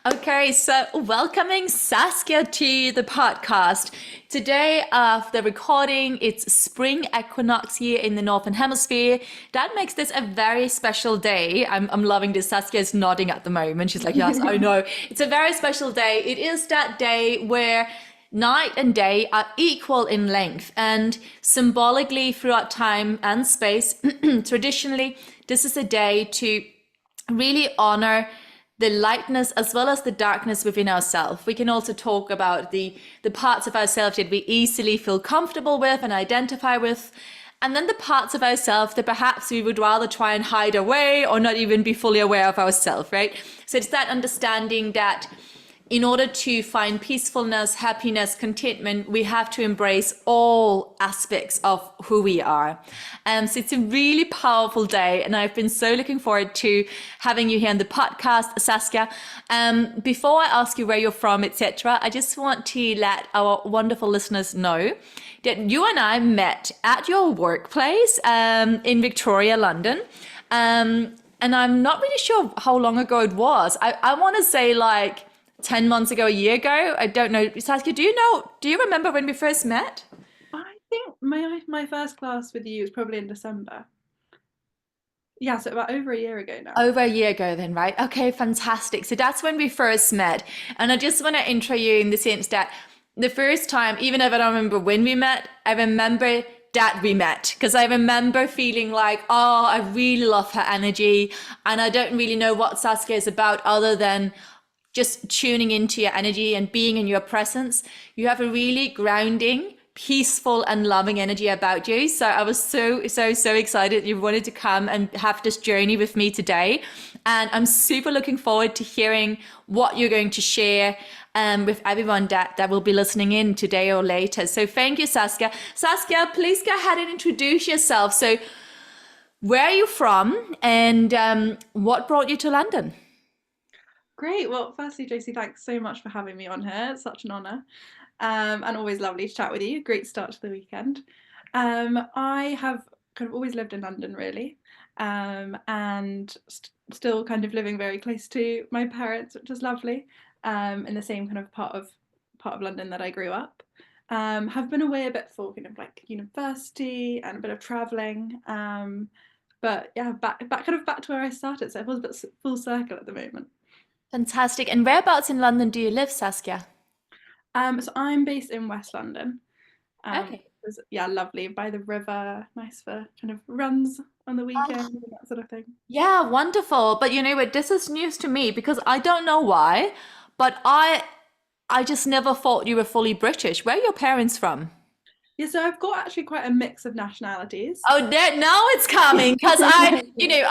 Okay, so welcoming Saskia to the podcast. Today, of the recording, it's Spring Equinox here in the Northern Hemisphere. That makes this a very special day. I'm loving this. Saskia is nodding at the moment. She's like, yes, I know. It's a very special day. It is that day where night and day are equal in length, and symbolically throughout time and space, traditionally, this is a day to really honor the lightness as well as the darkness within ourselves. We can also talk about the parts of ourselves that we easily feel comfortable with and identify with, and then the parts of ourselves that perhaps we would rather try and hide away or not even be fully aware of ourselves, right? So it's that understanding that in order to find peacefulness, happiness, contentment, we have to embrace all aspects of who we are. So it's a really powerful day, and I've been so looking forward to having you here on the podcast, Saskia. Before I ask you where you're from, etc., I just want to let our wonderful listeners know that you and I met at your workplace in Victoria, London. And I'm not really sure how long ago it was. I want to say like 10 months ago, a year ago. I don't know. Saskia, do you remember when we first met? I think my first class with you was probably in December. Yeah, so about over a year ago now. Over a year ago then, right? Okay, fantastic. So that's when we first met. And I just want to intro you in the sense that the first time, even if I don't remember when we met, I remember that we met because I remember feeling like, oh, I really love her energy. And I don't really know what Saskia is about other than just tuning into your energy and being in your presence. You have a really grounding, peaceful and loving energy about you. So I was so excited you wanted to come and have this journey with me today. And I'm super looking forward to hearing what you're going to share with everyone that will be listening in today or later. So thank you, Saskia. Saskia, please go ahead and introduce yourself. So where are you from and what brought you to London? Great. Well, firstly, Josie, thanks so much for having me on here. It's such an honour. And always lovely to chat with you. Great start to the weekend. I have kind of always lived in London, really, and still kind of living very close to my parents, which is lovely. In the same kind of part of London that I grew up. Have been away a bit for kind of like university and a bit of travelling. But yeah, back to where I started. So it feels a bit full circle at the moment. Fantastic. And whereabouts in London do you live, Saskia? So I'm based in West London. Okay. Yeah, lovely by the river, nice for kind of runs on the Oh, weekend and that sort of thing. yeah, wonderful. But you know what, this is news to me because I don't know why, but I just never thought you were fully British. Where are your parents from? Yeah, so I've got actually quite a mix of nationalities. Oh, there, now it's coming because I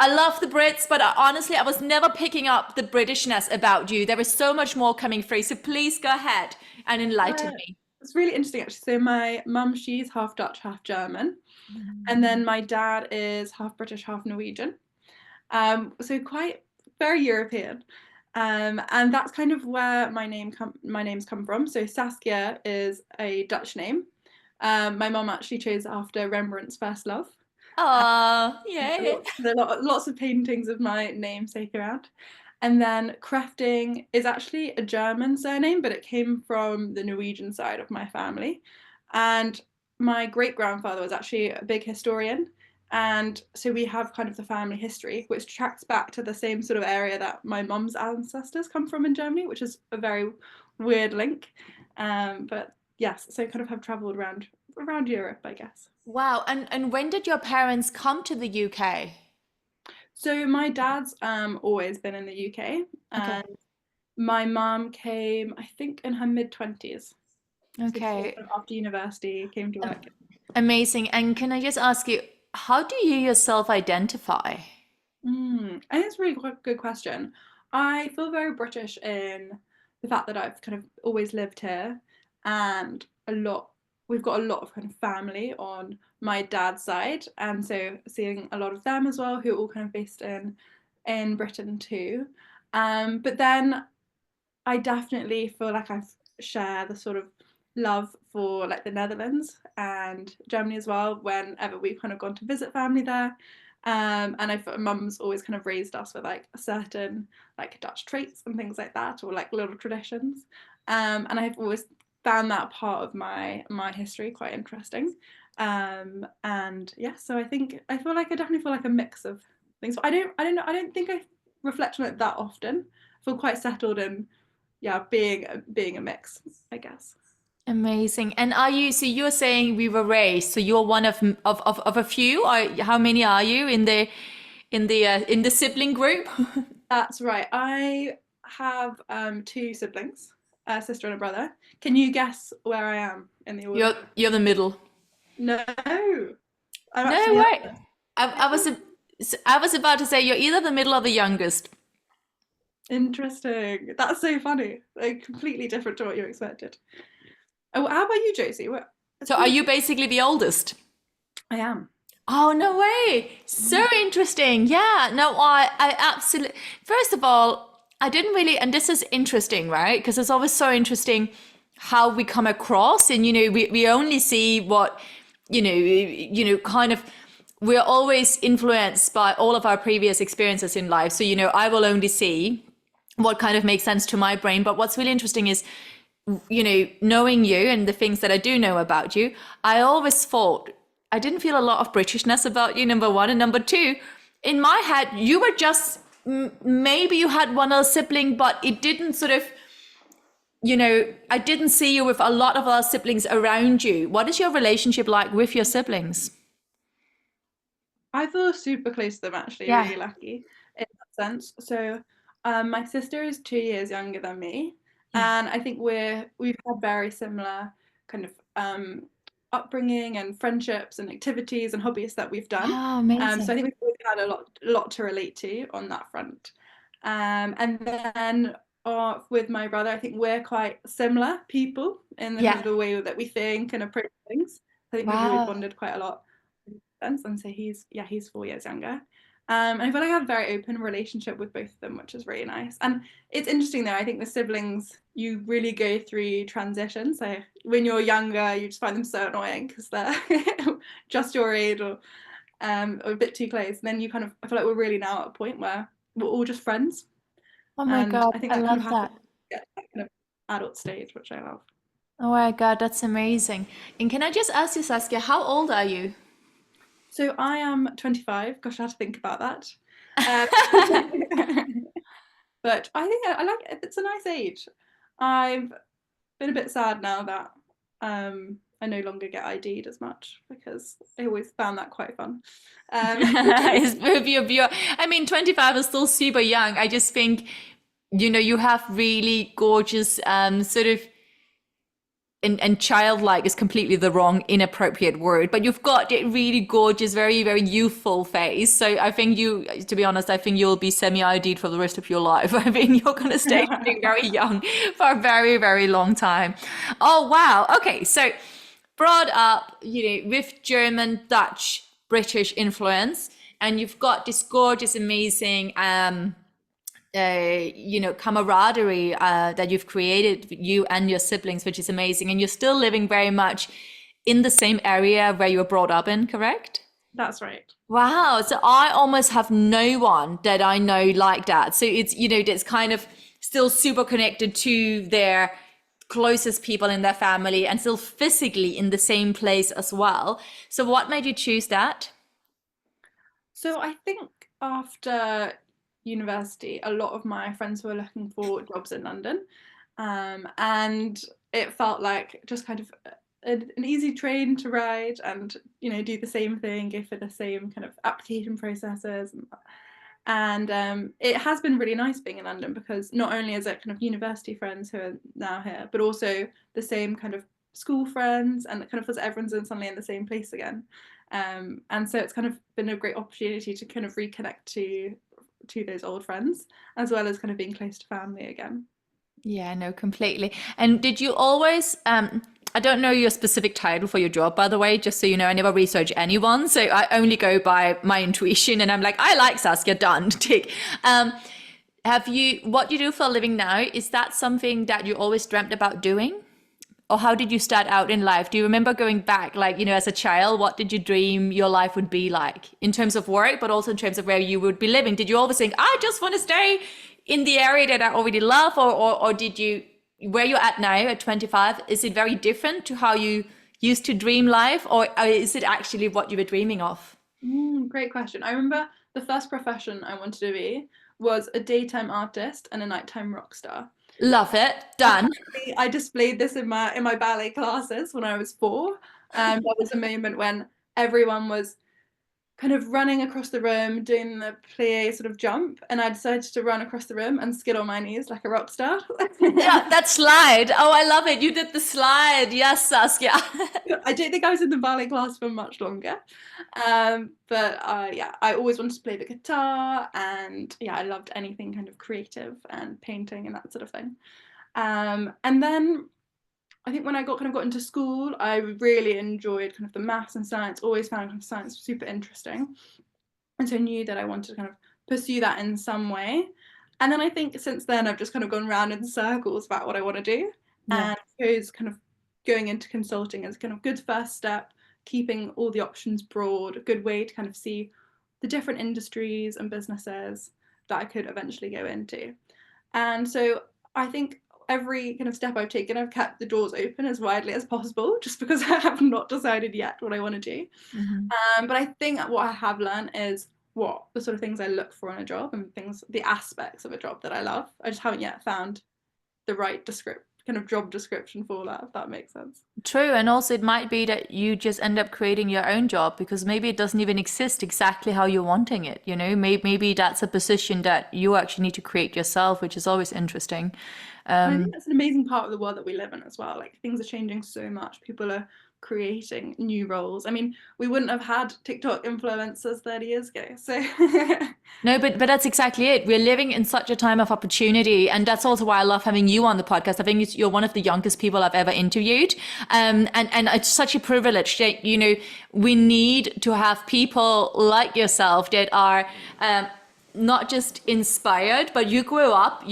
love the Brits, but honestly, I was never picking up the Britishness about you. There is so much more coming through. So please go ahead and enlighten Uh, me. it's really interesting actually. So my mum, she's half Dutch, half German, and then my dad is half British, half Norwegian. So quite very European. And that's kind of where my name's come from. So Saskia is a Dutch name. My mum actually chose it after Rembrandt's first love. Oh, yay. Lots of paintings of my namesake around. And then Crafting is actually a German surname, but it came from the Norwegian side of my family. And my great grandfather was actually a big historian. And so we have kind of the family history, which tracks back to the same sort of area that my mum's ancestors come from in Germany, which is a very weird link. But yes, so kind of have travelled around Europe, I guess. Wow. And when did your parents come to the UK? So my dad's always been in the UK, Okay. and my mum came, I think, in her mid 20s. So just Okay. after university, came to work. Amazing. And can I just ask you, how do you yourself identify? I think it's a really good question. I feel very British in the fact that I've kind of always lived here, and we've got a lot of kind of family on my dad's side, and so seeing a lot of them as well, who are all kind of based in Britain too. But then I definitely feel like I share the sort of love for like the Netherlands and Germany as well. Whenever we've kind of gone to visit family there, And I thought mum's always kind of raised us with like certain like Dutch traits and things like that, or like little traditions. And I've always found that part of my history quite interesting. And yeah, so I feel like I definitely feel like a mix of things. But I don't think I reflect on it that often. I feel quite settled in, yeah, being a mix, I guess. Amazing. And are you, so you're saying we were raised, so you're one of a few, or how many are you in the sibling group? That's right. I have two siblings, a sister and a brother. Can you guess where I am in the order? You're the middle. No, I'm No actually way. I was about to say you're either the middle or the youngest. interesting. That's so funny. Like completely different to what you expected. Oh, how about you, Josie? What? So are you basically the oldest? I am. Oh, no way. So interesting. Yeah, no, I absolutely, first of all, I didn't really, and this is interesting, right? Because it's always so interesting how we come across, and, we only see what, kind of, we're always influenced by all of our previous experiences in life. So, I will only see what kind of makes sense to my brain. But what's really interesting is, knowing you and the things that I do know about you, I always thought I didn't feel a lot of Britishness about you, number one. And number two, in my head, you were just, maybe you had one other sibling, but it didn't sort of, I didn't see you with a lot of other siblings around you. What is your relationship like with your siblings? I feel super close to them actually, Yeah. really lucky in that sense. So my sister is 2 years younger than me, Yeah. and I think we've had very similar kind of upbringing and friendships and activities and hobbies that we've done. Oh, So I amazing. think we've always had a lot to relate to on that front. And then with my brother, I think we're quite similar people in the kind of Yeah. the way that we think and approach things. I think we've always Wow. bonded quite a lot sense. And so he's 4 years younger. And I feel like I have a very open relationship with both of them, which is really nice. And it's interesting though, I think the siblings, you really go through transitions. So when you're younger, you just find them so annoying because they're just your age or a bit too close. And then I feel like we're really now at a point where we're all just friends. Oh my And God, I think I that kind of love happens that. at that kind of adult stage, which I love. Oh my God, that's amazing. And can I just ask you, Saskia, how old are you? So I am 25. Gosh, I have to think about that. Um, but I think I like it. It's a nice age. I've been a bit sad now that I no longer get ID'd as much because I always found that quite fun. Um, It's I mean, 25 is still super young. I just think, you have really gorgeous, sort of, and childlike is completely the wrong inappropriate word, but you've got a really gorgeous, very, very youthful face. So I think to be honest, I think you'll be semi-ID'd for the rest of your life. I think you're going to stay looking very young for a very, very long time. Oh, wow. Okay. So brought up, with German, Dutch, British influence, and you've got this gorgeous, amazing, camaraderie that you've created, you and your siblings, which is amazing. And you're still living very much in the same area where you were brought up in, correct? that's right. Wow. So I almost have no one that I know like that. So it's kind of still super connected to their closest people in their family and still physically in the same place as well. So what made you choose that? So I think after university, a lot of my friends were looking for jobs in London, and it felt like just kind of an easy train to ride and do the same thing, go for the same kind of application processes, and it has been really nice being in London because not only is it kind of university friends who are now here, but also the same kind of school friends, and it kind of feels like everyone's in suddenly in the same place again. And so it's kind of been a great opportunity to kind of reconnect to those old friends, as well as kind of being close to family again. Yeah, no, completely. And did you always, I don't know your specific title for your job, by the way, just so you know, I never research anyone. So I only go by my intuition and I'm like, I like Saskia, done, tick. What you do for a living now, is that something that you always dreamt about doing? or how did you start out in life? Do you remember going back, like, as a child, what did you dream your life would be like in terms of work, but also in terms of where you would be living? Did you always think, I just want to stay in the area that I already love, or did you, where you're at now at 25, is it very different to how you used to dream life, or is it actually what you were dreaming of? Great question. I remember the first profession I wanted to be was a daytime artist and a nighttime rock star. Love it. Done. I displayed this in my ballet classes when I was 4. There was a moment when everyone was kind of running across the room, doing the plie sort of jump, and I decided to run across the room and skid on my knees like a rock star. Yeah, that slide. Oh, I love it. You did the slide. Yes, Saskia. I don't think I was in the ballet class for much longer. But yeah, I always wanted to play the guitar, and yeah, I loved anything kind of creative and painting and that sort of thing. And then I think when I got into school, I really enjoyed kind of the maths and science, always found kind of science super interesting. And so I knew that I wanted to kind of pursue that in some way. And then I think since then I've just kind of gone around in circles about what I want to do. Yeah. And I suppose kind of going into consulting is kind of good first step, keeping all the options broad, a good way to kind of see the different industries and businesses that I could eventually go into. And so I think every kind of step I've taken, I've kept the doors open as widely as possible, just because I have not decided yet what I want to do. But I think what I have learned is what the sort of things I look for in a job and the aspects of a job that I love. I just haven't yet found the right kind of job description for that, if that makes sense. True. And also it might be that you just end up creating your own job because maybe it doesn't even exist exactly how you're wanting it. Maybe that's a position that you actually need to create yourself, which is always interesting. I think that's an amazing part of the world that we live in as well. Like things are changing so much. People are creating new roles. I mean, we wouldn't have had TikTok influencers 30 years ago. So No, but that's exactly it. We're living in such a time of opportunity, and that's also why I love having you on the podcast. I think you're one of the youngest people I've ever interviewed, and it's such a privilege that we need to have people like yourself that are not just inspired, but you grew up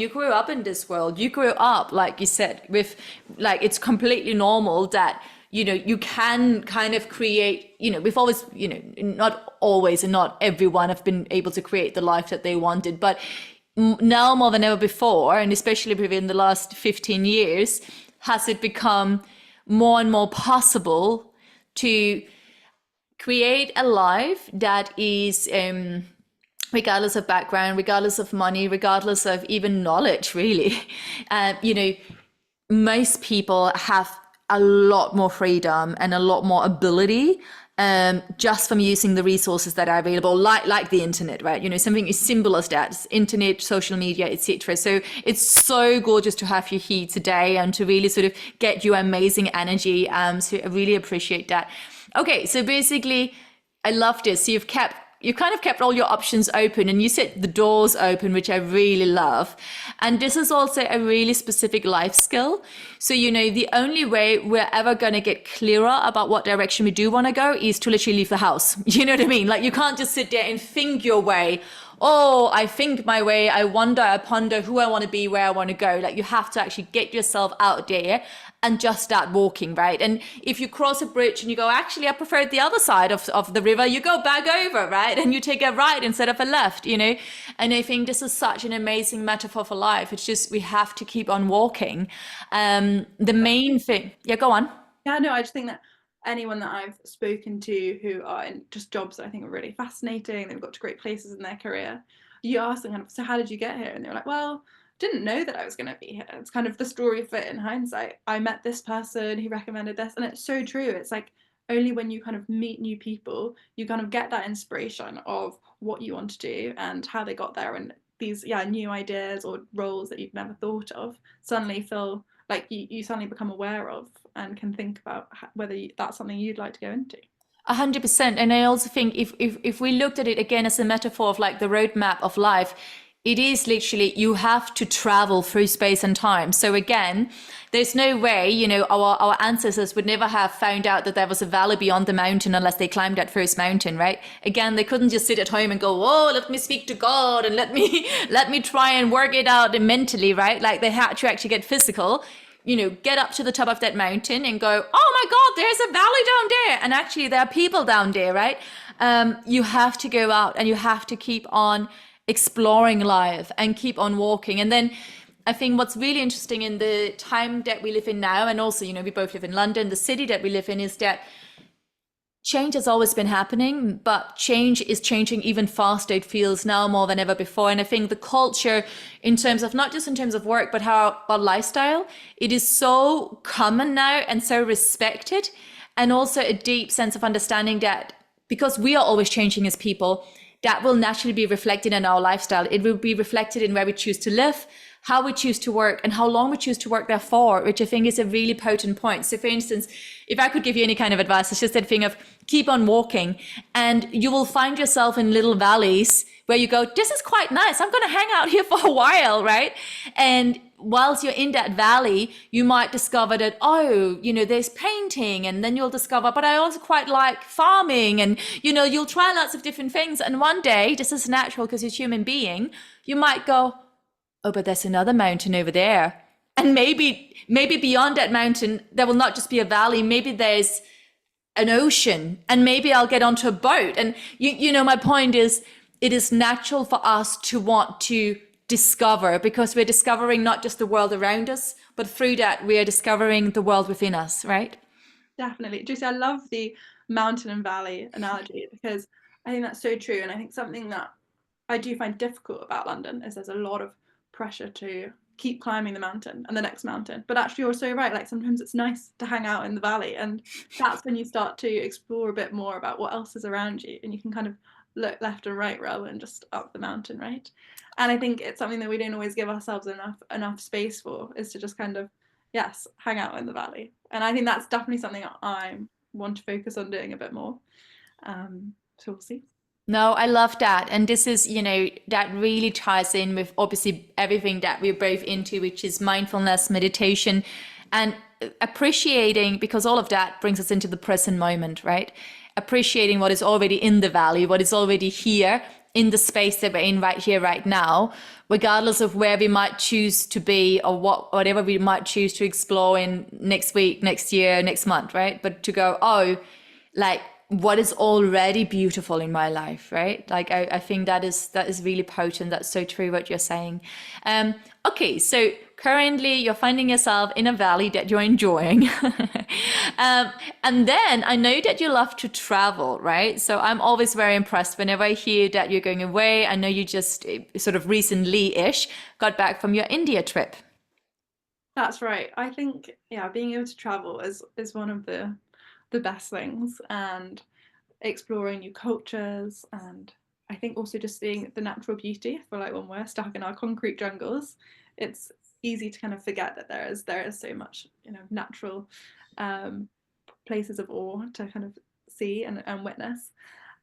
in this world. You grew up, like you said, with like it's completely normal that you can kind of create, we've always, not always and not everyone have been able to create the life that they wanted, but now more than ever before, and especially within the last 15 years, has it become more and more possible to create a life that is, regardless of background, regardless of money, regardless of even knowledge, really. Most people have a lot more freedom and a lot more ability just from using the resources that are available, like the internet, right? Something as simple as that, internet, social media, etc. So it's so gorgeous to have you here today and to really sort of get your amazing energy. So I really appreciate that. Okay, so basically, I love this. So you kind of kept all your options open and you set the doors open, which I really love. And this is also a really specific life skill. So, the only way we're ever going to get clearer about what direction we do want to go is to literally leave the house. You know what I mean? Like you can't just sit there and think your way. Oh, I think my way. I wonder, I ponder who I want to be, where I want to go. Like you have to actually get yourself out there and just start walking, right? And if you cross a bridge and you go, actually, I prefer the other side of the river, you go back over, right? And you take a right instead of a left, And I think this is such an amazing metaphor for life. It's just, we have to keep on walking. The main thing, yeah, go on. Yeah, no, I just think that anyone that I've spoken to who are in just jobs that I think are really fascinating, they've got to great places in their career, you ask them kind of, so how did you get here? And they're like, well, didn't know that I was going to be here. It's kind of the story of it in hindsight. I met this person, he recommended this, and it's so true. It's like only when you kind of meet new people, you kind of get that inspiration of what you want to do and how they got there, and these new ideas or roles that you've never thought of suddenly feel like you suddenly become aware of and can think about whether that's something you'd like to go into. 100%. And I also think if we looked at it again as a metaphor of like the roadmap of life, it is literally, you have to travel through space and time. So again, there's no way, our ancestors would never have found out that there was a valley beyond the mountain unless they climbed that first mountain, right? Again, they couldn't just sit at home and go, oh, let me speak to God and let me try and work it out mentally, right? Like they had to actually get physical. get up to the top of that mountain and go, oh my God, there's a valley down there. And actually there are people down there, right? You have to go out and you have to keep on exploring life and keep on walking. And then I think what's really interesting in the time that we live in now, and also, we both live in London, the city that we live in, is that change has always been happening, but change is changing even faster, it feels now more than ever before. And I think the culture, in terms of not just in terms of work, but how our lifestyle, it is so common now and so respected. And also a deep sense of understanding that because we are always changing as people, that will naturally be reflected in our lifestyle. It will be reflected in where we choose to live, how we choose to work, and how long we choose to work there for, which I think is a really potent point. So for instance, if I could give you any kind of advice, it's just that thing of keep on walking, and you will find yourself in little valleys where you go, this is quite nice, I'm going to hang out here for a while, right? And whilst you're in that valley, you might discover that, there's painting, and then you'll discover, but I also quite like farming, and, you'll try lots of different things. And one day, this is natural because you're a human being, you might go, oh, but there's another mountain over there. And maybe beyond that mountain, there will not just be a valley, maybe there's an ocean, and maybe I'll get onto a boat. And my point is, it is natural for us to want to discover, because we're discovering not just the world around us, but through that we are discovering the world within us, right? Definitely. Josie, I love the mountain and valley analogy because I think that's so true. And I think something that I do find difficult about London is there's a lot of pressure to keep climbing the mountain and the next mountain. But actually, you're so right. Like sometimes it's nice to hang out in the valley, and that's when you start to explore a bit more about what else is around you, and you can kind of look left and right rather than just up the mountain, right? And I think it's something that we don't always give ourselves enough space for, is to just kind of, yes, hang out in the valley. And I think that's definitely something I want to focus on doing a bit more. So we'll see. No, I love that. And this is, that really ties in with obviously everything that we're both into, which is mindfulness, meditation, and appreciating, because all of that brings us into the present moment, right? Appreciating what is already in the valley, what is already here in the space that we're in right here, right now, regardless of where we might choose to be or whatever we might choose to explore in next week, next year, next month, right? But to go, like, what is already beautiful in my life, right? Like I think that is really potent. That's so true what you're saying. Okay, so currently you're finding yourself in a valley that you're enjoying. And then I know that you love to travel, right? So I'm always very impressed whenever I hear that you're going away. I know you just sort of recently-ish got back from your India trip. That's right. I think, yeah, being able to travel is one of the best things, and exploring new cultures, and I think also just seeing the natural beauty. I feel like when we're stuck in our concrete jungles, it's easy to kind of forget that there is so much, natural um, places of awe to kind of see and witness.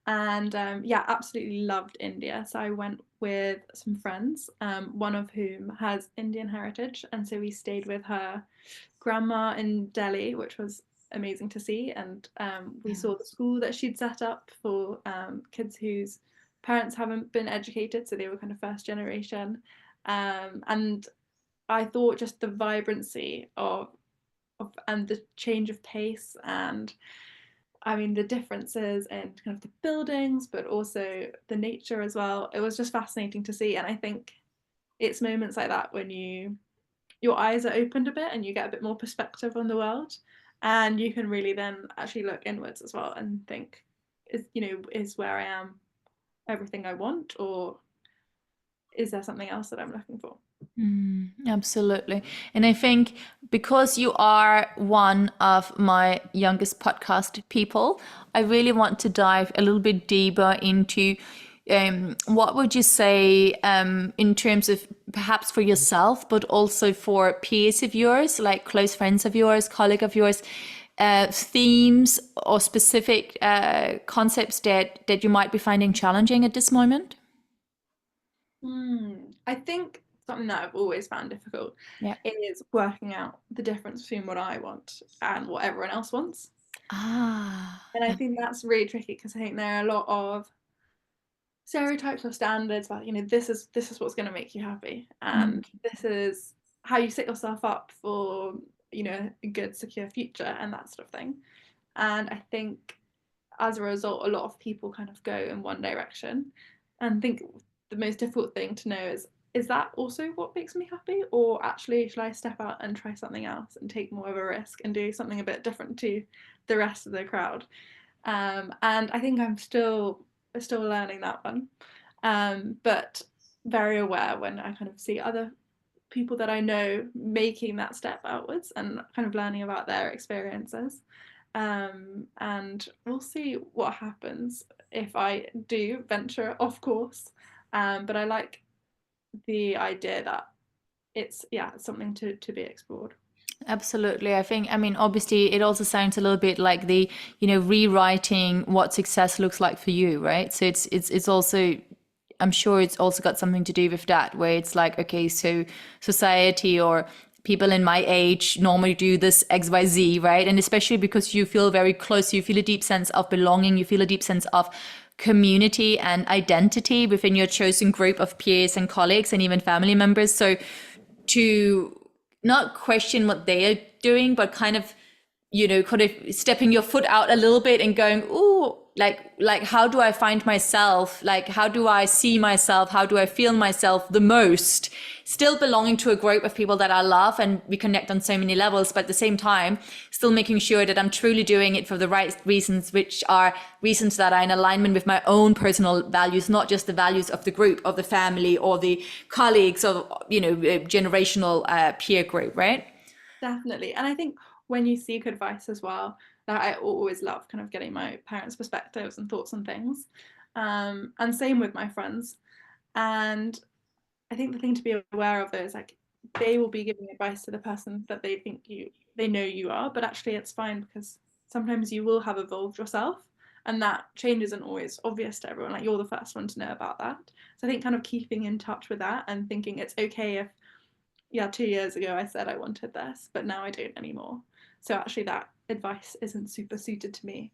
And yeah, absolutely loved India. So I went with some friends, one of whom has Indian heritage, and so we stayed with her grandma in Delhi, which was amazing to see. And we saw the school that she'd set up for kids whose parents haven't been educated, so they were kind of first generation. And I thought just the vibrancy of and the change of pace, and I mean the differences in kind of the buildings, but also the nature as well. It was just fascinating to see, and I think it's moments like that when your eyes are opened a bit and you get a bit more perspective on the world, and you can really then actually look inwards as well and think, is where I am everything I want, or is there something else that I'm looking for? Absolutely. And I think because you are one of my youngest podcast people, I really want to dive a little bit deeper into what would you say in terms of perhaps for yourself, but also for peers of yours, like close friends of yours, colleague of yours, themes or specific concepts that you might be finding challenging at this moment? I think something that I've always found difficult Yeah. is working out the difference between what I want and what everyone else wants. Ah. And I think that's really tricky because I think there are a lot of stereotypes or standards about, this is what's going to make you happy, and this is how you set yourself up for a good, secure future and that sort of thing. And I think as a result, a lot of people kind of go in one direction, and think the most difficult thing to know is that also what makes me happy, or actually should I step out and try something else and take more of a risk and do something a bit different to the rest of the crowd. And I think I'm still learning that one, but very aware when I kind of see other people that I know making that step outwards and kind of learning about their experiences. And we'll see what happens if I do venture off course. But I like the idea that it's something to be explored. Absolutely. I mean, obviously, it also sounds a little bit like the, rewriting what success looks like for you, right? So it's also, I'm sure it's also got something to do with that, where it's like, okay, so society or people in my age normally do this XYZ, right? And especially because you feel very close, you feel a deep sense of belonging, you feel a deep sense of community and identity within your chosen group of peers and colleagues and even family members. So to not question what they are doing, but kind of, kind of stepping your foot out a little bit and going, ooh, like how do I find myself? Like, how do I see myself? How do I feel myself the most? Still belonging to a group of people that I love and we connect on so many levels, but at the same time, still making sure that I'm truly doing it for the right reasons, which are reasons that are in alignment with my own personal values, not just the values of the group, of the family, or the colleagues, or, generational peer group, right? Definitely. And I think when you seek advice as well, that I always love kind of getting my parents' perspectives and thoughts on things. And same with my friends. And I think the thing to be aware of though is like they will be giving advice to the person that they know you are, but actually it's fine because sometimes you will have evolved yourself, and that change isn't always obvious to everyone. Like you're the first one to know about that. So I think kind of keeping in touch with that and thinking it's okay if 2 years ago I said I wanted this, but now I don't anymore. So actually that advice isn't super suited to me.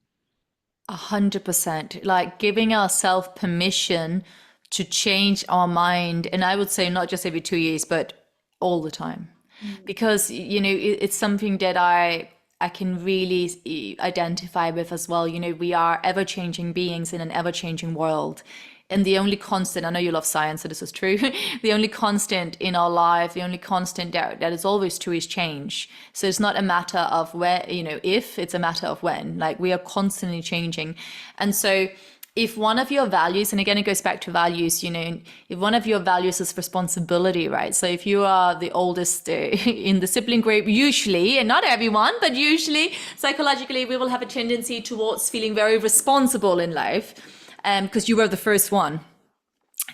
100%. Like giving ourselves permission to change our mind. And I would say not just every 2 years, but all the time. Mm. Because, it's something that I can really identify with as well. We are ever changing beings in an ever changing world. And the only constant, I know you love science, so this is true. The only constant in our life, the only constant that is always true is change. So it's not a matter of where, if, it's a matter of when. Like we are constantly changing. And so if one of your values, and again, it goes back to values, if one of your values is responsibility, right? So if you are the oldest in the sibling group, usually, and not everyone, but usually psychologically, we will have a tendency towards feeling very responsible in life, because you were the first one.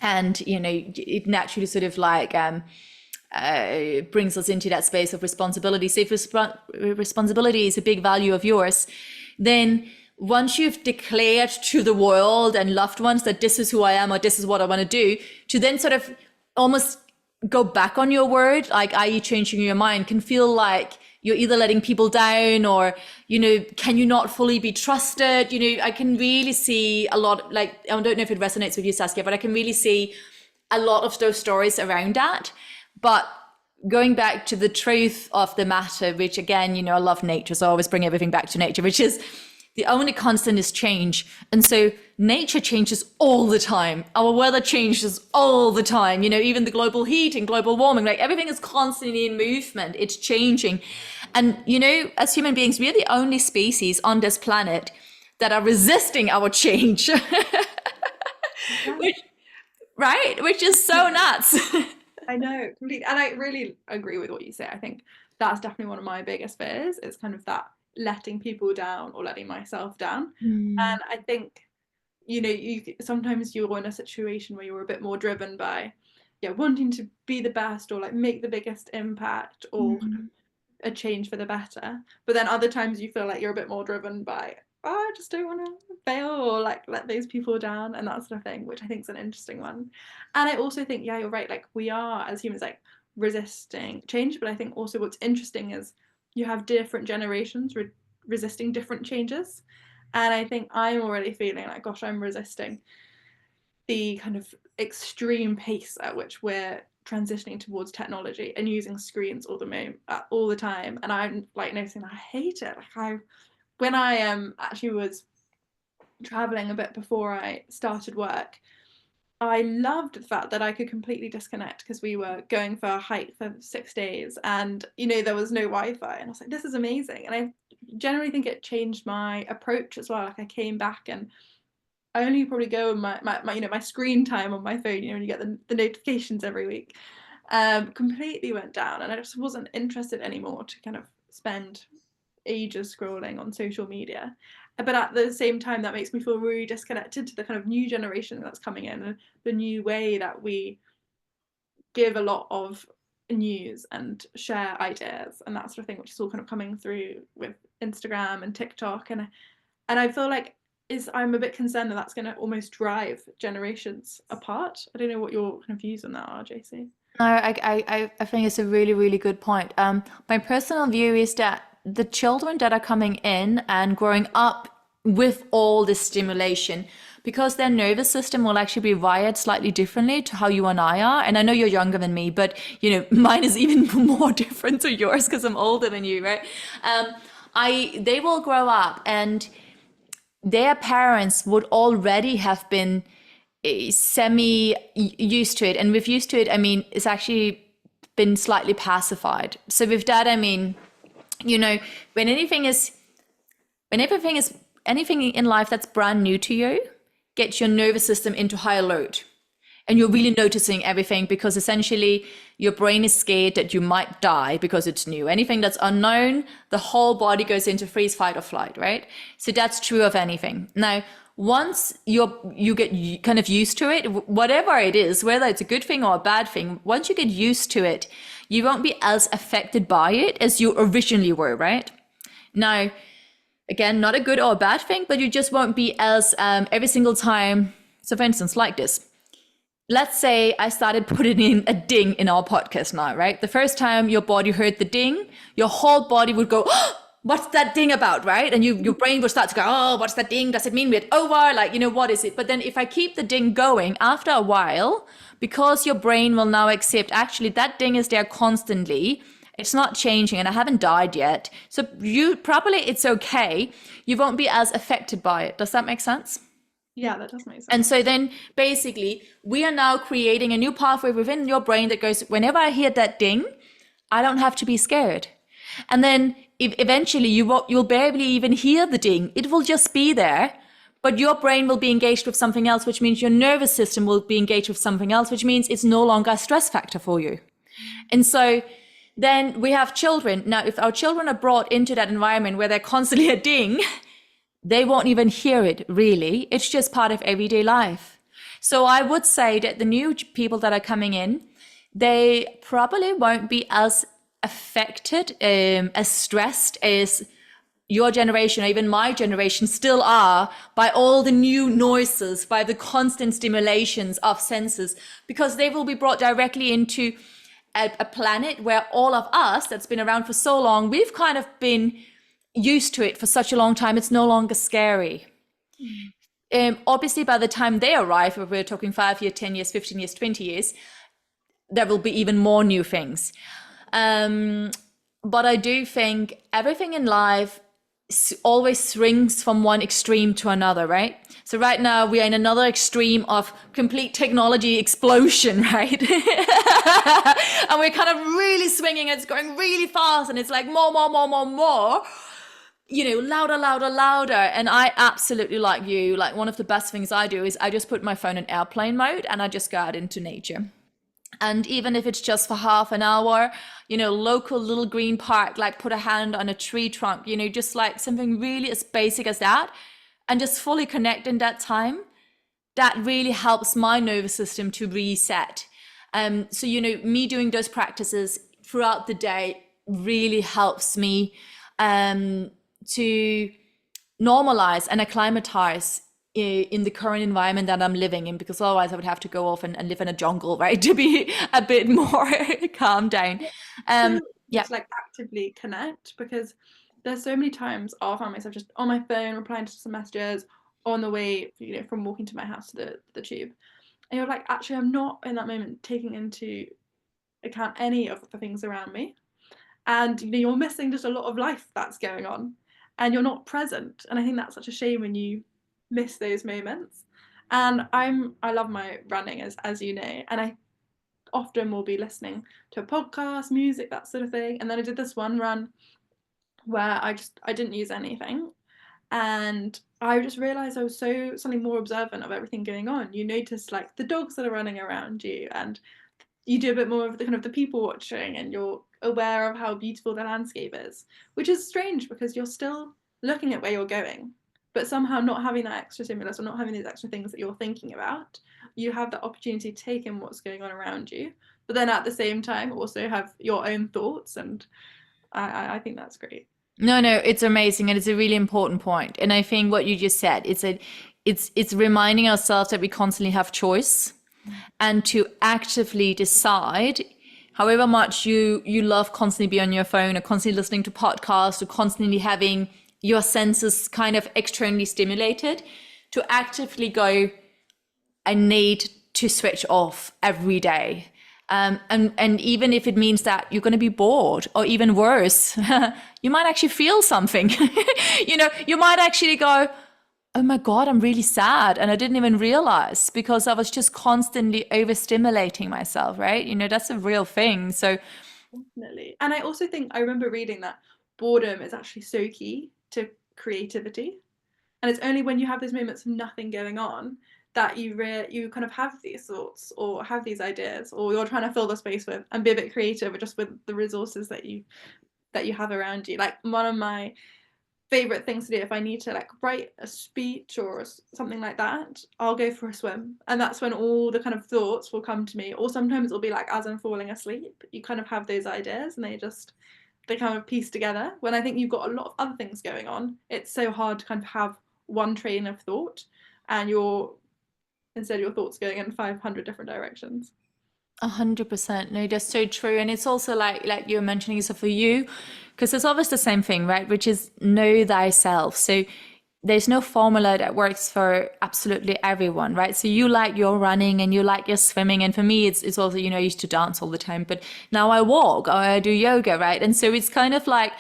And, it naturally sort of like, brings us into that space of responsibility. So if responsibility is a big value of yours, then once you've declared to the world and loved ones that this is who I am or this is what I want to do, to then sort of almost go back on your word, like i.e. changing your mind, can feel like you're either letting people down or, can you not fully be trusted? I can really see a lot, like, I don't know if it resonates with you, Saskia, but I can really see a lot of those stories around that. But going back to the truth of the matter, which again, I love nature, so I always bring everything back to nature, which is the only constant is change. And so nature changes all the time. Our weather changes all the time. Even the global heat and global warming, like everything is constantly in movement. It's changing. And, as human beings, we are the only species on this planet that are resisting our change. Which, right? Which is so nuts. I know, completely. And I really agree with what you say. I think that's definitely one of my biggest fears. It's kind of that letting people down or letting myself down. And I think, you sometimes you're in a situation where you're a bit more driven by, wanting to be the best or like make the biggest impact or a change for the better. But then other times you feel like you're a bit more driven by, oh, I just don't want to fail or like let those people down and that sort of thing, which I think is an interesting one. And I also think, you're right, like we are as humans like resisting change, but I think also what's interesting is you have different generations resisting different changes. And I think I'm already feeling like, gosh, I'm resisting the kind of extreme pace at which we're transitioning towards technology and using screens all the time, and I'm like noticing I hate it. Like when I actually was traveling a bit before I started work, I loved the fact that I could completely disconnect, because we were going for a hike for 6 days, and there was no Wi-Fi, and I was like, this is amazing. And I generally think it changed my approach as well. Like I came back and I only probably go on my screen time on my phone, when you get the notifications every week, completely went down, and I just wasn't interested anymore to kind of spend ages scrolling on social media. But at the same time, that makes me feel really disconnected to the kind of new generation that's coming in, and the new way that we give a lot of news and share ideas and that sort of thing, which is all kind of coming through with Instagram and TikTok. And I feel like I'm a bit concerned that that's going to almost drive generations apart. I don't know what your kind of views on that are, JC. No, I think it's a really, really good point. My personal view is that the children that are coming in and growing up with all this stimulation, because their nervous system will actually be wired slightly differently to how you and I are. And I know you're younger than me, but mine is even more different to yours because I'm older than you, right? They will grow up and their parents would already have been semi used to it. And with used to it, I mean, it's actually been slightly pacified. So with that, I mean, when anything in life that's brand new to you, get your nervous system into higher load. And you're really noticing everything, because essentially your brain is scared that you might die because it's new. Anything that's unknown, the whole body goes into freeze, fight, or flight, right? So that's true of anything. Now, once you get kind of used to it, whatever it is, whether it's a good thing or a bad thing, once you get used to it, you won't be as affected by it as you originally were, right? Now, again, not a good or a bad thing, but you just won't be as every single time. So for instance, like this. Let's say I started putting in a ding in our podcast now, right? The first time your body heard the ding, your whole body would go, oh, what's that ding about, right? And your brain would start to go, oh, what's that ding? Does it mean we're over? Like, what is it? But then if I keep the ding going, after a while, because your brain will now accept, actually, that ding is there constantly, it's not changing, and I haven't died yet. So it's okay. You won't be as affected by it. Does that make sense? Yeah, that does make sense. And so then basically we are now creating a new pathway within your brain that goes, whenever I hear that ding, I don't have to be scared. And then eventually you'll barely even hear the ding. It will just be there, but your brain will be engaged with something else, which means your nervous system will be engaged with something else, which means it's no longer a stress factor for you. And so then we have children. Now, if our children are brought into that environment where they're constantly a ding, they won't even hear it, really. It's just part of everyday life. So I would say that the new people that are coming in, they probably won't be as affected, as stressed as your generation, or even my generation still are, by all the new noises, by the constant stimulations of senses, because they will be brought directly into a planet where all of us that's been around for so long, we've kind of been used to it for such a long time, it's no longer scary. Obviously, by the time they arrive, if we're talking 5 years, 10 years, 15 years, 20 years, there will be even more new things. But I do think everything in life always swings from one extreme to another, right? So right now we are in another extreme of complete technology explosion, right? And we're kind of really swinging, it's going really fast, and it's like more, louder, louder, louder. And I absolutely, like you, like one of the best things I do is I just put my phone in airplane mode and I just go out into nature. And even if it's just for half an hour, local little green park, like put a hand on a tree trunk, just like something really as basic as that, and just fully connect in that time, that really helps my nervous system to reset. So, me doing those practices throughout the day really helps me to normalize and acclimatize in the current environment that I'm living in, because otherwise I would have to go off and live in a jungle, right, to be a bit more calm down. To like actively connect, because there's so many times I'll find myself just on my phone replying to some messages on the way, from walking to my house to the tube, and you're like, actually I'm not in that moment taking into account any of the things around me. And you're missing just a lot of life that's going on, and you're not present. And I think that's such a shame when you miss those moments. And I love my running, as you know, and I often will be listening to a podcast, music, that sort of thing. And then I did this one run where I didn't use anything, and I just realized I was suddenly more observant of everything going on. You notice like the dogs that are running around you, and you do a bit more of the kind of the people watching, and you're aware of how beautiful the landscape is, which is strange because you're still looking at where you're going, but somehow not having that extra stimulus or not having these extra things that you're thinking about, you have the opportunity to take in what's going on around you, but then at the same time also have your own thoughts. And I think that's great. No, it's amazing, and it's a really important point. And I think what you just said, it's reminding ourselves that we constantly have choice, and to actively decide, however much you love constantly be on your phone or constantly listening to podcasts or constantly having your senses kind of externally stimulated, to actively go, I need to switch off every day. And even if it means that you're going to be bored, or even worse, you might actually feel something. You might actually go, oh my God, I'm really sad. And I didn't even realize, because I was just constantly overstimulating myself, right? That's a real thing. So Definitely. And I also think I remember reading that boredom is actually so key to creativity. And it's only when you have those moments of nothing going on that you kind of have these thoughts or have these ideas, or you're trying to fill the space with and be a bit creative, or just with the resources that you have around you. Like, one of my favorite things to do, if I need to like write a speech or something like that, I'll go for a swim, and that's when all the kind of thoughts will come to me. Or sometimes it'll be like as I'm falling asleep, you kind of have those ideas, and they kind of piece together. When I think you've got a lot of other things going on, it's so hard to kind of have one train of thought, and instead your thoughts going in 500 different directions. 100%. No, that's so true. And it's also like you were mentioning, so for you, because it's always the same thing, right? Which is know thyself. So there's no formula that works for absolutely everyone, right? So you like your running and you like your swimming. And for me, it's also, I used to dance all the time, but now I walk or I do yoga, right? And so it's kind of like,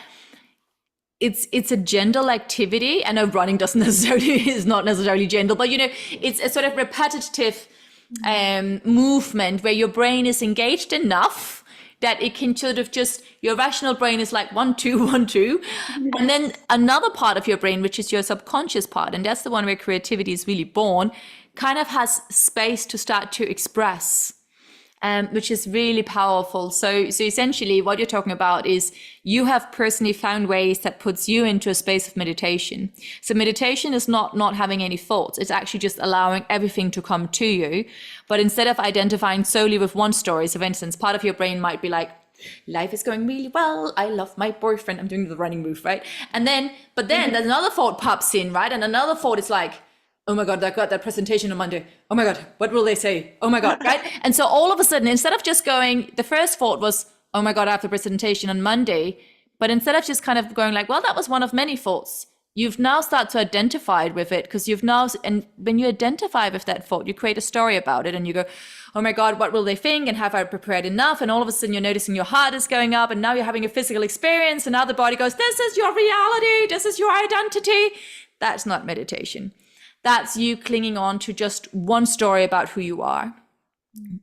it's a gentle activity. I know running doesn't necessarily is not necessarily gentle, but it's a sort of repetitive movement where your brain is engaged enough that it can sort of just, your rational brain is like 1 2 1 2, and then another part of your brain, which is your subconscious part, and that's the one where creativity is really born, kind of has space to start to express. Which is really powerful. So essentially what you're talking about is you have personally found ways that puts you into a space of meditation. So meditation is not having any thoughts. It's actually just allowing everything to come to you. But instead of identifying solely with one story, so for instance, part of your brain might be like, life is going really well, I love my boyfriend, I'm doing the running move, right? But then there's another thought pops in, right? And another thought is like, oh my God, I got that presentation on Monday. Oh my God, what will they say? Oh my God, right? And so all of a sudden, instead of just going, the first thought was, oh my God, I have the presentation on Monday. But instead of just kind of going like, well, that was one of many thoughts, you've now started to identify with it, because and when you identify with that thought, you create a story about it, and you go, oh my God, what will they think? And have I prepared enough? And all of a sudden you're noticing your heart is going up, and now you're having a physical experience, and now the body goes, this is your reality, this is your identity. That's not meditation. That's you clinging on to just one story about who you are.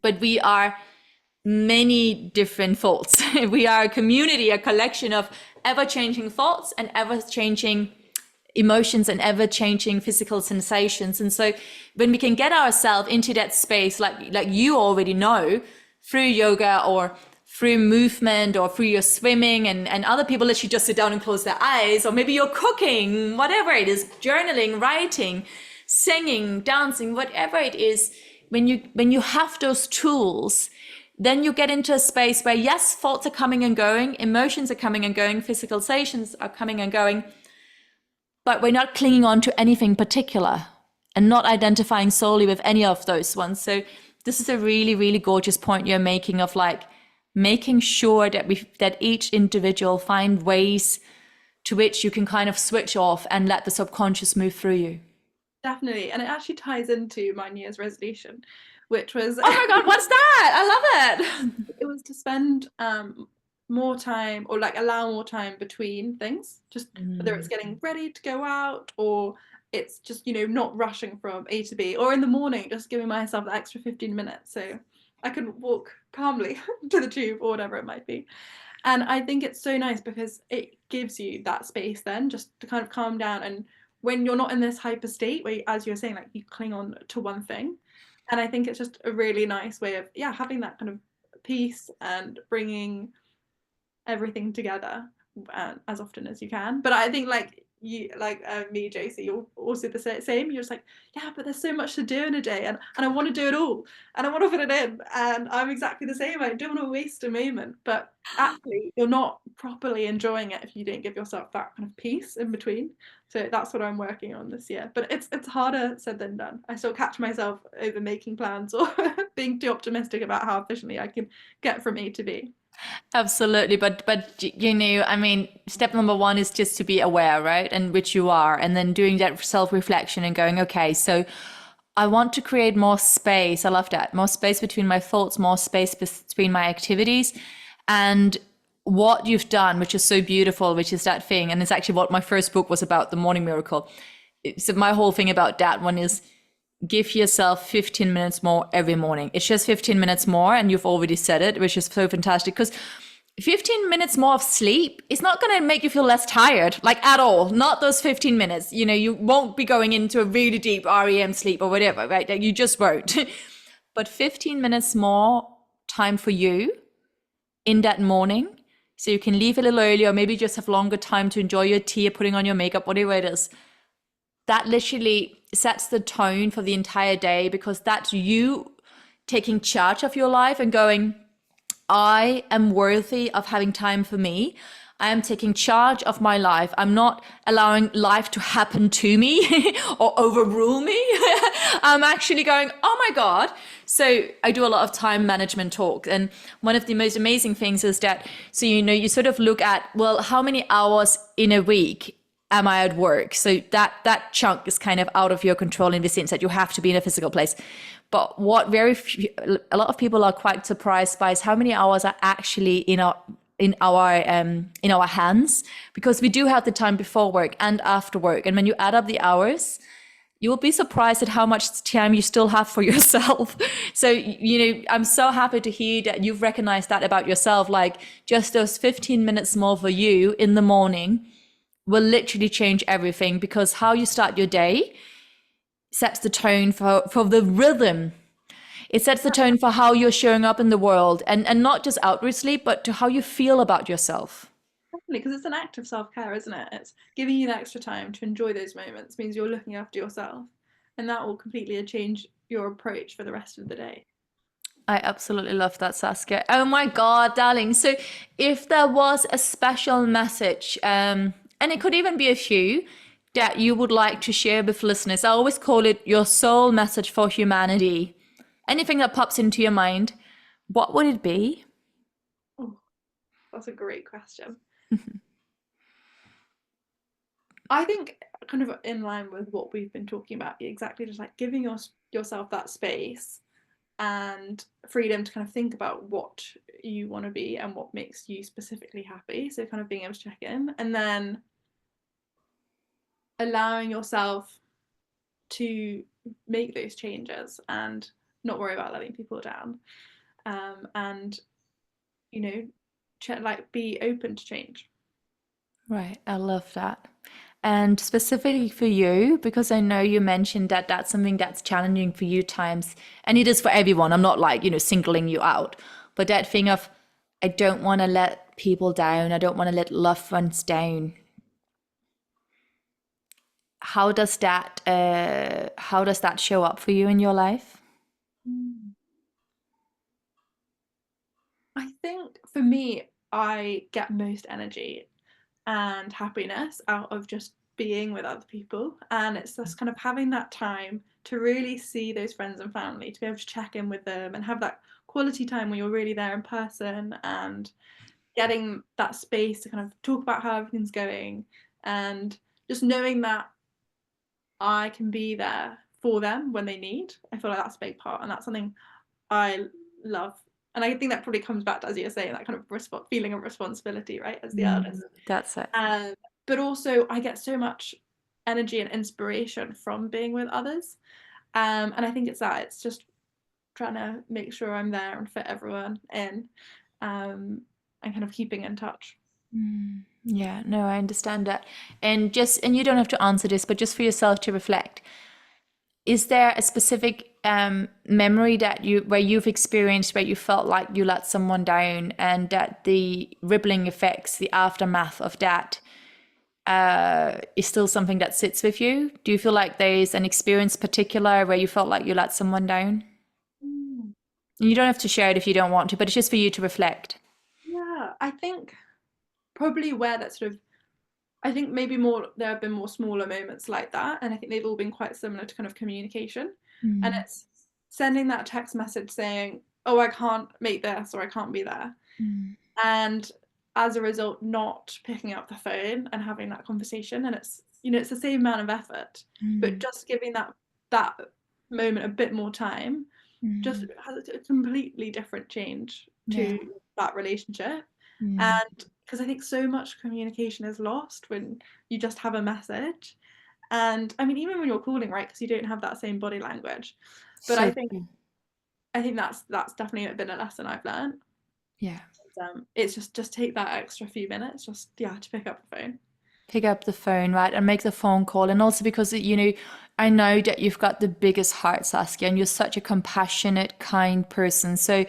But we are many different thoughts. We are a community, a collection of ever-changing thoughts and ever-changing emotions and ever-changing physical sensations. And so when we can get ourselves into that space, like you already know, through yoga or through movement or through your swimming, and other people literally just sit down and close their eyes, or maybe you're cooking, whatever it is, journaling, writing, singing, dancing, whatever it is, when you have those tools, then you get into a space where, yes, thoughts are coming and going, emotions are coming and going, physical sensations are coming and going, but we're not clinging on to anything particular and not identifying solely with any of those ones. So this is a really, really gorgeous point you're making of like making sure that each individual find ways to which you can kind of switch off and let the subconscious move through you. Definitely. And it actually ties into my New Year's resolution, which was oh my God, what's that? I love it. It was to spend more time, or like allow more time between things, just whether it's getting ready to go out, or it's just, not rushing from A to B, or in the morning just giving myself the extra 15 minutes so I can walk calmly to the tube or whatever it might be. And I think it's so nice because it gives you that space then just to kind of calm down, and when you're not in this hyper state where as you're saying, like, you cling on to one thing. And I think it's just a really nice way of having that kind of peace and bringing everything together as often as you can. But I think, like you, like me, Josie, you're also the same. You're just like, but there's so much to do in a day, and I want to do it all, and I want to fit it in. And I'm exactly the same. I don't want to waste a moment, but actually you're not properly enjoying it if you don't give yourself that kind of peace in between. So that's what I'm working on this year. But it's harder said than done. I still catch myself over making plans or being too optimistic about how efficiently I can get from A to B. Absolutely, but I mean, step number one is just to be aware, right? And which you are, and then doing that self-reflection and going, okay, so I want to create more space. I love that. More space between my thoughts, more space between my activities. And what you've done, which is so beautiful, which is that thing, and it's actually what my first book was about, The Morning Miracle. So my whole thing about that one is give yourself 15 minutes more every morning. It's just 15 minutes more, and you've already said it, which is so fantastic, because 15 minutes more of sleep is not going to make you feel less tired, like at all. Not those 15 minutes. You won't be going into a really deep REM sleep or whatever, right? Like, you just won't. But 15 minutes more time for you in that morning, so you can leave a little earlier, or maybe just have longer time to enjoy your tea or putting on your makeup, whatever it is. That literally sets the tone for the entire day, because that's you taking charge of your life and going, I am worthy of having time for me. I am taking charge of my life. I'm not allowing life to happen to me or overrule me. I'm actually going, oh my God. So I do a lot of time management talk. And one of the most amazing things is that, so, you sort of look at, well, how many hours in a week am I at work? So that chunk is kind of out of your control, in the sense that you have to be in a physical place. But what a lot of people are quite surprised by is how many hours are actually in our hands, because we do have the time before work and after work. And when you add up the hours, you will be surprised at how much time you still have for yourself. So, I'm so happy to hear that you've recognized that about yourself. Like, just those 15 minutes more for you in the morning will literally change everything, because how you start your day sets the tone for the rhythm. It sets the tone for how you're showing up in the world, and not just outwardly, but to how you feel about yourself. Definitely, because it's an act of self-care, isn't it? It's giving you the extra time to enjoy those moments, means you're looking after yourself, and that will completely change your approach for the rest of the day. I absolutely love that, Saskia. Oh my God, darling. So if there was a special message, and it could even be a few, that you would like to share with listeners, I always call it your soul message for humanity. Anything that pops into your mind, what would it be? Oh, that's a great question. I think, kind of in line with what we've been talking about, exactly, just like giving yourself that space and freedom to kind of think about what you want to be and what makes you specifically happy. So kind of being able to check in, and then allowing yourself to make those changes and not worry about letting people down, and be open to change. Right, I love that. And specifically for you, because I know you mentioned that that's something that's challenging for you times, and it is for everyone. I'm not like, singling you out, but that thing of, I don't want to let people down. I don't want to let loved ones down. How does that show up for you in your life? I think for me, I get most energy and happiness out of just being with other people, and it's just kind of having that time to really see those friends and family, to be able to check in with them and have that quality time where you're really there in person, and getting that space to kind of talk about how everything's going, and just knowing that I can be there for them when they need. I feel like that's a big part, and that's something I love And I think that probably comes back to, as you're saying, that kind of feeling of responsibility, right, as the eldest. That's it. But also I get so much energy and inspiration from being with others. And I think it's just trying to make sure I'm there and fit everyone in, and kind of keeping in touch. Yeah, no, I understand that. And you don't have to answer this, but just for yourself to reflect. Is there a specific memory where you've experienced where you felt like you let someone down, and that the rippling effects, the aftermath of that, is still something that sits with you? Do you feel like there's an experience particular where you felt like you let someone down? Mm. And you don't have to share it if you don't want to, but it's just for you to reflect. Yeah, I think probably where that sort of, I think maybe there have been more smaller moments like that, and I think they've all been quite similar to kind of communication. And it's sending that text message saying, oh, I can't make this, or I can't be there. And as a result, not picking up the phone and having that conversation. And it's, it's the same amount of effort, but just giving that moment a bit more time just has a completely different change to that relationship. And because I think so much communication is lost when you just have a message. And I mean, even when you're calling, right, because you don't have that same body language. But So I think that's definitely been a lesson I've learned. yeah. It's just take that extra few minutes, just to pick up the phone. Pick up the phone, right, and make the phone call. And also because, I know that you've got the biggest heart, Saskia, and you're such a compassionate, kind person. So,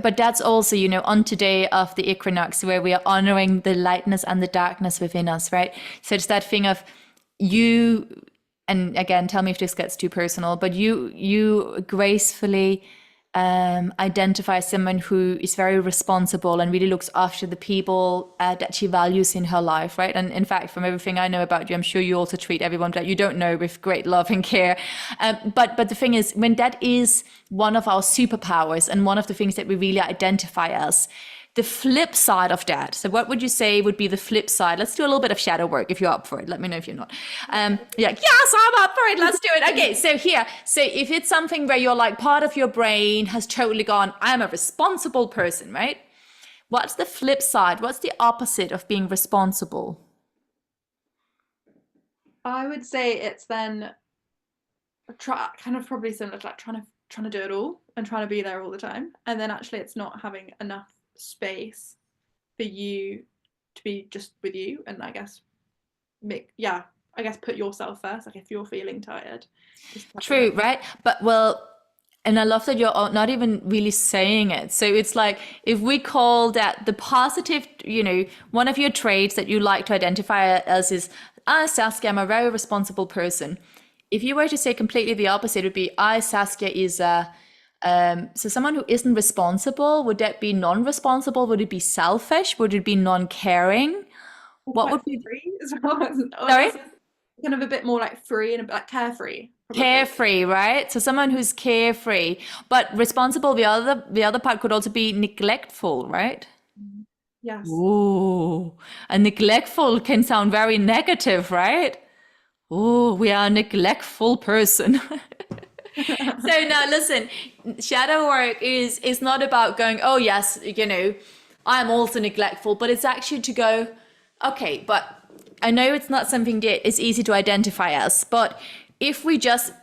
but that's also, on today of the equinox, where we are honoring the lightness and the darkness within us, right? So it's that thing of you, and again, tell me if this gets too personal, but you gracefully identify someone who is very responsible and really looks after the people that she values in her life, right? And in fact, from everything I know about you, I'm sure you also treat everyone that you don't know with great love and care. But the thing is, when that is one of our superpowers and one of the things that we really identify as, the flip side of that. So what would you say would be the flip side? Let's do a little bit of shadow work if you're up for it. Let me know if you're not. Yes, I'm up for it. Let's do it. Okay, so here. So if it's something where you're like, part of your brain has totally gone, I'm a responsible person, right? What's the flip side? What's the opposite of being responsible? I would say it's then kind of probably similar to like trying to do it all and trying to be there all the time, and then actually it's not having enough space for you to be just with you, and I guess put yourself first. Like if you're feeling tired, True, right? But and I love that you're not even really saying it. So it's like, if we call that the positive, one of your traits that you like to identify as is, Saskia, I'm a very responsible person. If you were to say completely the opposite, it would be, Saskia is so someone who isn't responsible. Would that be non-responsible? Would it be selfish? Would it be non-caring? What would be free as well? Sorry? Kind of a bit more like free and a bit like carefree. Probably. Carefree, right? So someone who's carefree, but responsible. The other part could also be neglectful, right? Yes. Ooh, and neglectful can sound very negative, right? Oh, we are a neglectful person. So now listen, shadow work is not about going, oh yes, I'm also neglectful, but it's actually to go, okay, but I know it's not something that is easy to identify as, but if we just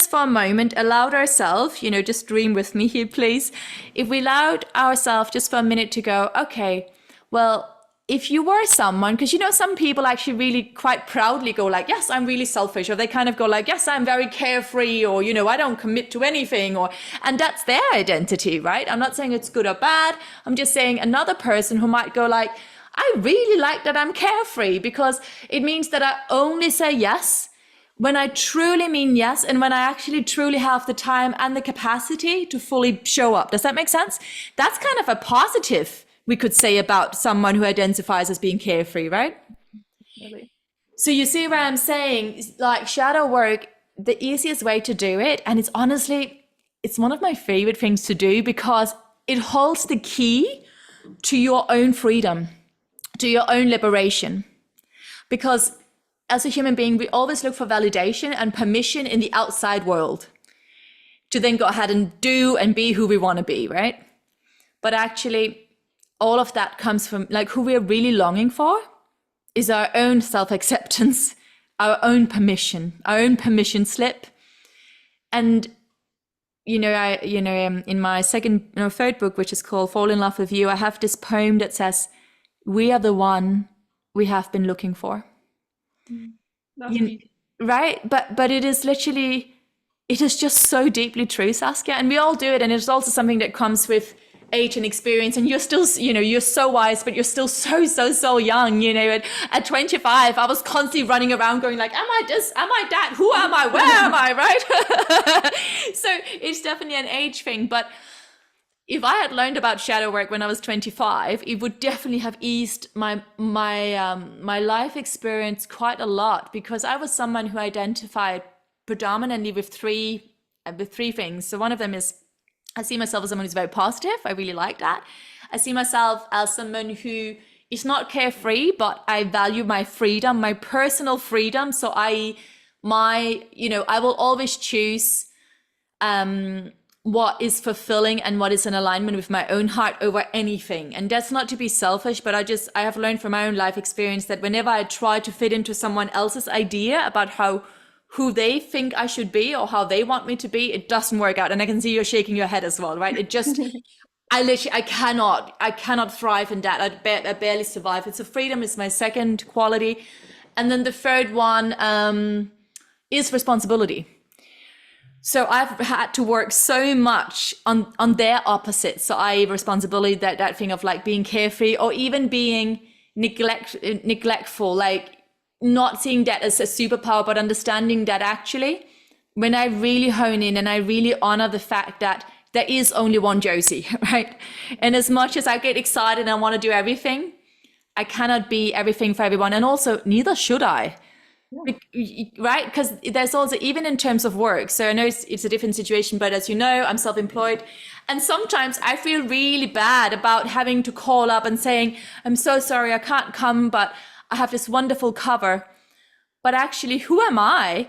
for a moment allowed ourselves, just dream with me here, please. If we allowed ourselves just for a minute to go, okay, well, if you were someone, because some people actually really quite proudly go like, yes, I'm really selfish, or they kind of go like, yes, I'm very carefree, or I don't commit to anything, and that's their identity, right? I'm not saying it's good or bad. I'm just saying another person who might go like, I really like that I'm carefree, because it means that I only say yes when I truly mean yes, and when I actually truly have the time and the capacity to fully show up. Does that make sense? That's kind of a positive we could say about someone who identifies as being carefree, right? Really. So you see what I'm saying? Like shadow work, the easiest way to do it, and it's honestly, it's one of my favorite things to do, because it holds the key to your own freedom, to your own liberation. Because as a human being, we always look for validation and permission in the outside world to then go ahead and do and be who we want to be, right? But actually, all of that comes from like who we're really longing for is our own self-acceptance, our own permission slip. And in my third book, which is called Fall in Love with You, I have this poem that says, "We are the one we have been looking for." That's beautiful. Right? But it is literally, it is just so deeply true, Saskia. And we all do it. And it's also something that comes with age and experience. And you're still, you're so wise, but you're still so young. At 25, I was constantly running around going like, am I this? Am I that? Who am I? Where am I? Right? So it's definitely an age thing. But if I had learned about shadow work when I was 25, it would definitely have eased my life experience quite a lot, because I was someone who identified predominantly with three things. So one of them is I see myself as someone who's very positive. I really like that. I see myself as someone who is not carefree, but I value my freedom, my personal freedom. So I will always choose what is fulfilling and what is in alignment with my own heart over anything. And that's not to be selfish, but I have learned from my own life experience that whenever I try to fit into someone else's idea about who they think I should be or how they want me to be, it doesn't work out. And I can see you're shaking your head as well, right? It just, I cannot thrive in that. I barely survive it. So freedom is my second quality. And then the third one is responsibility. So I've had to work so much on their opposite. So responsibility, that thing of like being carefree or even being neglectful, like not seeing that as a superpower, but understanding that actually when I really hone in and I really honor the fact that there is only one Josie, right? And as much as I get excited and I want to do everything, I cannot be everything for everyone. And also neither should I. Right? Because there's also, even in terms of work, so I know it's a different situation, but as you know, I'm self-employed. And sometimes I feel really bad about having to call up and saying, I'm so sorry, I can't come, but I have this wonderful cover. But actually, who am I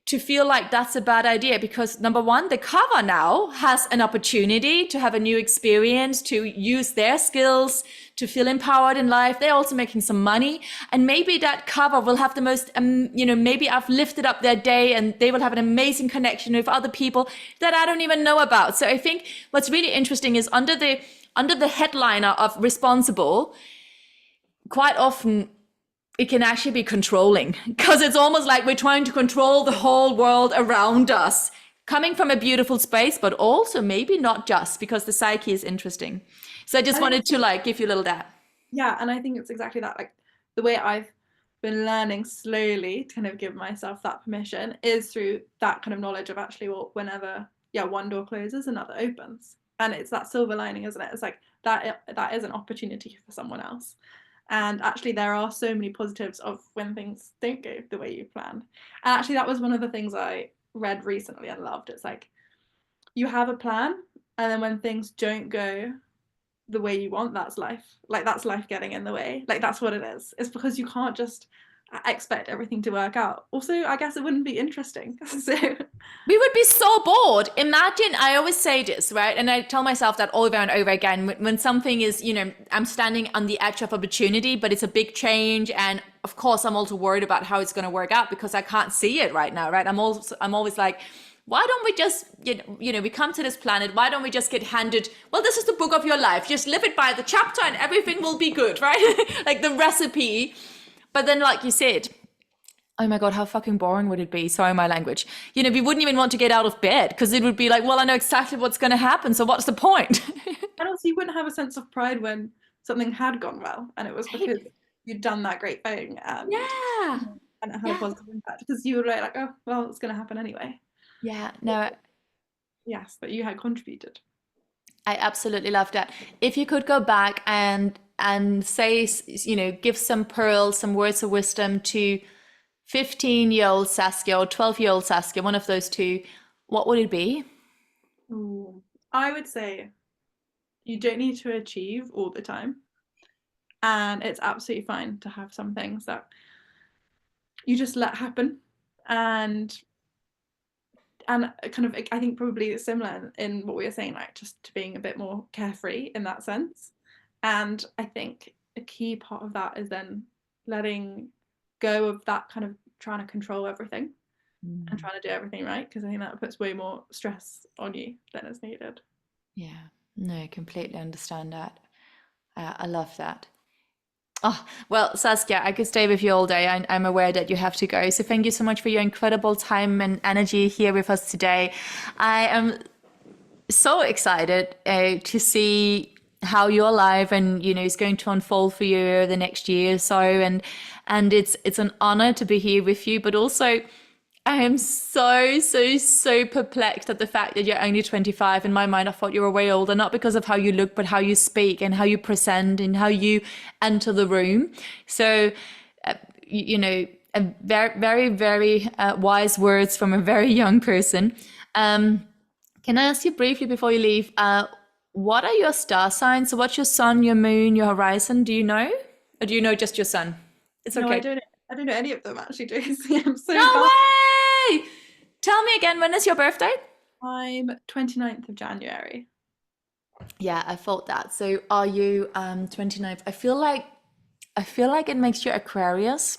to feel like that's a bad idea? Because number one, the cover now has an opportunity to have a new experience, to use their skills, to feel empowered in life. They're also making some money. And maybe that cover will have the most, maybe I've lifted up their day and they will have an amazing connection with other people that I don't even know about. So I think what's really interesting is under the headliner of responsible, quite often it can actually be controlling, because it's almost like we're trying to control the whole world around us, coming from a beautiful space, but also maybe not just, because the psyche is interesting. So I just wanted to like give you a little that. Yeah, and I think it's exactly that. Like the way I've been learning slowly to kind of give myself that permission is through that kind of knowledge of actually, well, whenever one door closes, another opens. And it's that silver lining, isn't it? It's like that is an opportunity for someone else. And actually there are so many positives of when things don't go the way you planned. And actually that was one of the things I read recently and loved. It's like you have a plan, and then when things don't go the way you want, that's life. Like that's life getting in the way. Like that's what it is. It's because you can't just expect everything to work out. Also, I guess it wouldn't be interesting. So We would be so bored. Imagine, I always say this, right? And I tell myself that over and over again, when something is, I'm standing on the edge of opportunity, but it's a big change. And of course, I'm also worried about how it's going to work out because I can't see it right now, right? I'm always like, why don't we just, we come to this planet, why don't we just get handed, well, this is the book of your life. Just live it by the chapter and everything will be good, right? Like the recipe. But then, like you said, oh my God, how fucking boring would it be? Sorry, my language. We wouldn't even want to get out of bed because it would be like, well, I know exactly what's going to happen. So what's the point? and also you wouldn't have a sense of pride when something had gone well and it was because you'd done that great thing Yeah. and it had a positive impact, because you were like, oh, well, it's going to happen anyway. Yeah, no, Yes, but you had contributed. I absolutely love that. If you could go back and say, give some pearls, some words of wisdom to 15-year-old Saskia or 12-year-old Saskia, one of those two, what would it be? Ooh. I would say you don't need to achieve all the time, and it's absolutely fine to have some things that you just let happen, and and kind of, I think probably it's similar in what we were saying, like just to being a bit more carefree in that sense. And I think a key part of that is then letting go of that kind of trying to control everything and trying to do everything right, because I think that puts way more stress on you than is needed. Yeah, no, I completely understand that. I love that. Oh, well, Saskia, I could stay with you all day. I'm aware that you have to go. So thank you so much for your incredible time and energy here with us today. I am so excited to see how your life and is going to unfold for you the next year or so, and it's an honor to be here with you, but also I am so perplexed at the fact that you're only 25. In my mind, I thought you were way older, not because of how you look, but how you speak and how you present and how you enter the room. So, a very wise words from a very young person. Can I ask you briefly before you leave, what are your star signs? So what's your sun, your moon, your horizon? Do you know? Or do you know just your sun? It's No, okay. I don't know any of them actually, Josie. I'm so No bad. way! Tell me again, when is your birthday? I'm 29th of January. Yeah, I thought that. So are you 29th? I feel like it makes you Aquarius.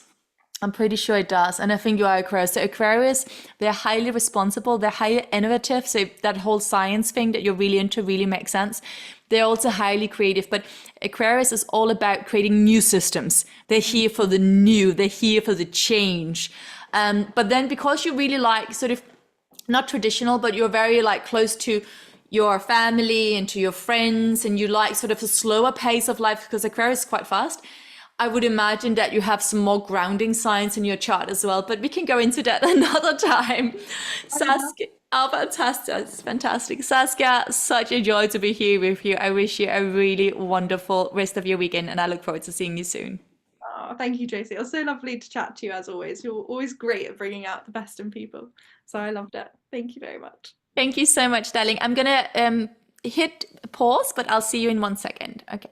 I'm pretty sure it does. And I think you are Aquarius. So Aquarius, they're highly responsible, they're highly innovative. So that whole science thing that you're really into really makes sense. They're also highly creative, but Aquarius is all about creating new systems. They're here for the new, they're here for the change. But then because you really like sort of not traditional, but you're very like close to your family and to your friends, and you like sort of a slower pace of life because Aquarius is quite fast. I would imagine that you have some more grounding signs in your chart as well, but we can go into that another time. Saskia, oh, fantastic. It's fantastic. Saskia, such a joy to be here with you. I wish you a really wonderful rest of your weekend, and I look forward to seeing you soon. Oh, thank you, Josie. It was so lovely to chat to you as always. You're always great at bringing out the best in people. So I loved it. Thank you very much. Thank you so much, darling. I'm gonna hit pause, but I'll see you in 1 second. Okay.